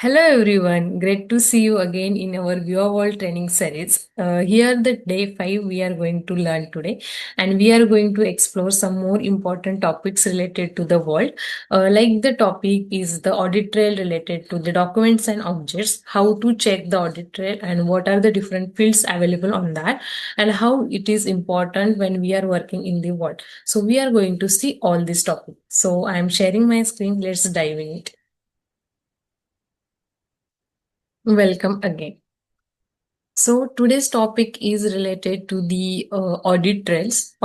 Hello everyone, great to see you again in our Viewer World training series. Here, the day 5 we are going to learn today, and we are going to explore some more important topics related to the world. Like the topic is the audit trail related to the documents and objects, how to check the audit trail, and what are the different fields available on that, and how it is important when we are working in the world. So, we are going to see all these topics. So, I am sharing my screen. Let's dive in it. Welcome again. So today's topic is related to the audit trails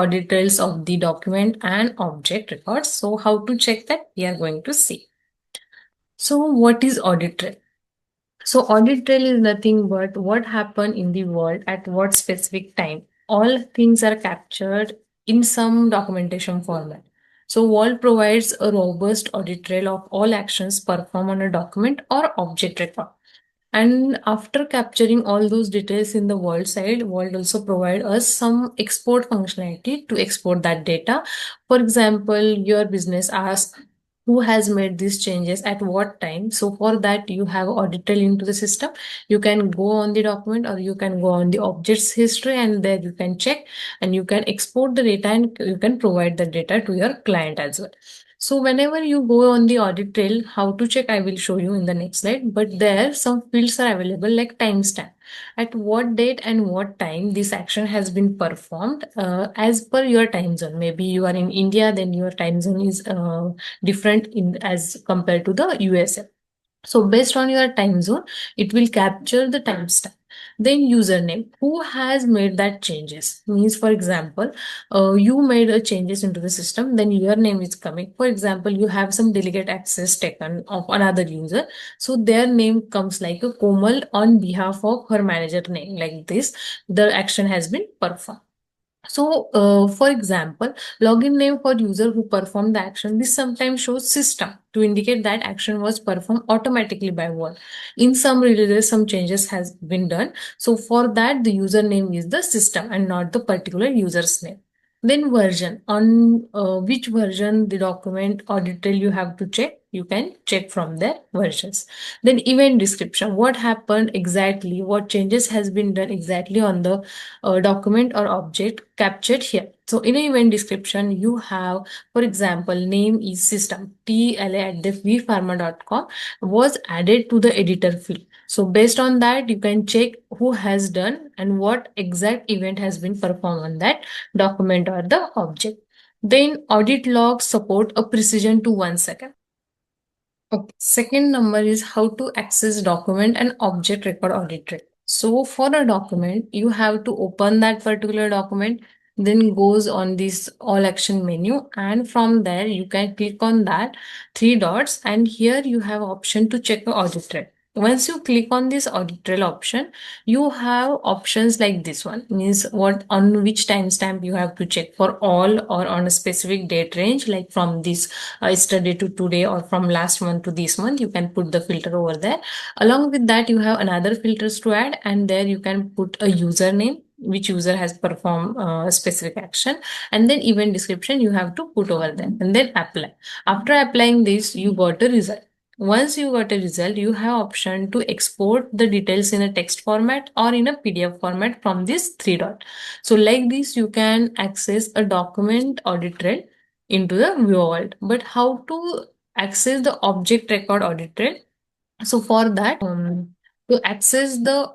of the document and object records. So how to check that we are going to see. So what is audit trail? So audit trail is nothing but what happened in the world at what specific time. All things are captured in some documentation format. So Vault provides a robust audit trail of all actions performed on a document or object record. And after capturing all those details in the Vault side, Vault also provide us some export functionality to export that data. For example, your business asks who has made these changes at what time. So for that, you have audited into the system. You can go on the document or you can go on the objects history, and there you can check and you can export the data and you can provide the data to your client as well. So whenever you go on the audit trail, how to check, I will show you in the next slide. But there some fields are available like timestamp. At what date and what time this action has been performed as per your time zone. Maybe you are in India, then your time zone is different in as compared to the USA. So based on your time zone, it will capture the timestamp. Then username, who has made that changes? Means for example, you made a changes into the system, then your name is coming. For example, you have some delegate access taken of another user. So their name comes like a Komal on behalf of her manager name. Like this, the action has been performed. So, for example, login name for user who performed the action. This sometimes shows system to indicate that action was performed automatically by one. In some releases, some changes has been done. So, for that, the username is the system and not the particular user's name. Then version, on which version the document or detail you have to check. You can check from their versions. Then event description, what happened exactly, what changes has been done exactly on the document or object captured here. So in a event description, you have, for example, name is system, tla@vpharma.com was added to the editor field. So based on that, you can check who has done and what exact event has been performed on that document or the object. Then audit logs support a precision to 1 second. Okay. Second number is how to access document and object record audit trail. So for a document, you have to open that particular document, then goes on this all action menu, and from there you can click on that three dots, and here you have option to check the audit trail. Once you click on this audit trail option, you have options like this one, means what on which timestamp you have to check for all or on a specific date range, like from this yesterday to today or from last month to this month. You can put the filter over there. Along with that, you have another filters to add, and there you can put a username, which user has performed a specific action, and then event description you have to put over there, and then apply. After applying this, you got a result. Once you got a result, you have option to export the details in a text format or in a PDF format from this three dot. So like this, you can access a document audit trail into the view world. But how to access the object record audit trail? So for that, to access the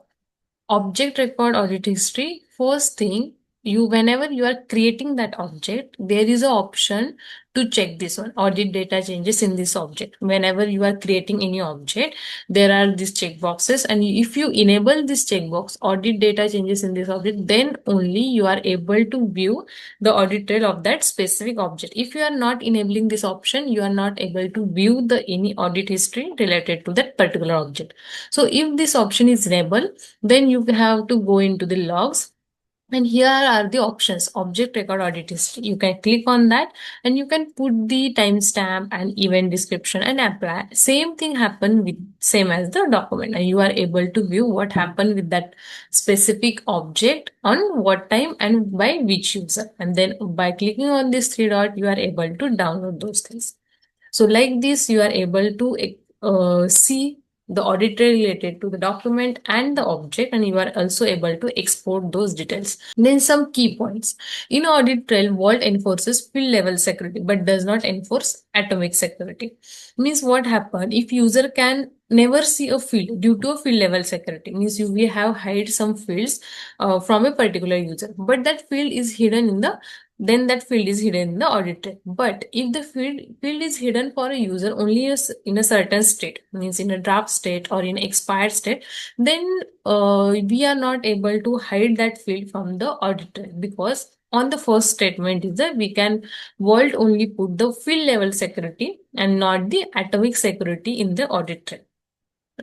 object record audit history, first thing, you whenever you are creating that object, there is a option to check this one, audit data changes in this object. Whenever you are creating any object, there are these check boxes, and if you enable this checkbox, audit data changes in this object, then only you are able to view the audit trail of that specific object. If you are not enabling this option, you are not able to view the any audit history related to that particular object. So if this option is enabled, then you have to go into the logs, and here are the options, object record audit history. You can click on that and you can put the timestamp and event description and apply. Same thing happen with same as the document, and you are able to view what happened with that specific object on what time and by which user. And then by clicking on this three dot, you are able to download those things. So like this, you are able to see the audit trail related to the document and the object, and you are also able to export those details. Then some key points. In audit trail, Vault enforces field level security but does not enforce atomic security. Means what happen if user can never see a field due to a field level security, means we have hide some fields from a particular user, but that field is hidden in the then that field is hidden in the audit trail. But if the field is hidden for a user only in a certain state, means in a draft state or in expired state, then we are not able to hide that field from the audit trail, because on the first statement is that we can Vault only put the field level security and not the atomic security in the audit trail.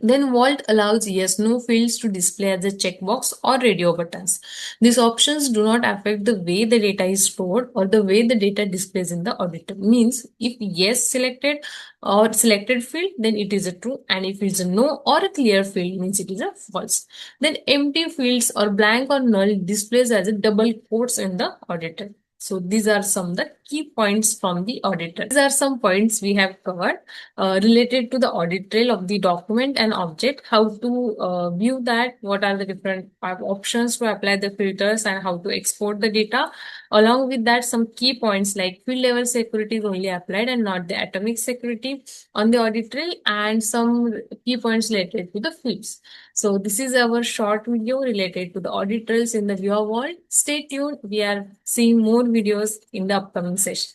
Then Vault allows yes no fields to display as a checkbox or radio buttons. These options do not affect the way the data is stored or the way the data displays in the auditor. Means if yes selected or selected field, then it is a true, and if it's a no or a clear field, means it is a false. Then empty fields or blank or null displays as a double quotes in the auditor. So these are some of the key points from the auditor. These are some points we have covered related to the audit trail of the document and object, how to view that, what are the different options to apply the filters, and how to export the data. Along with that, some key points like field level security is only applied and not the atomic security on the audit trail, and some key points related to the fields. So this is our short video related to the audit trails in the Viva Vault. Stay tuned. We are seeing more videos in the upcoming session.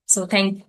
So thank you.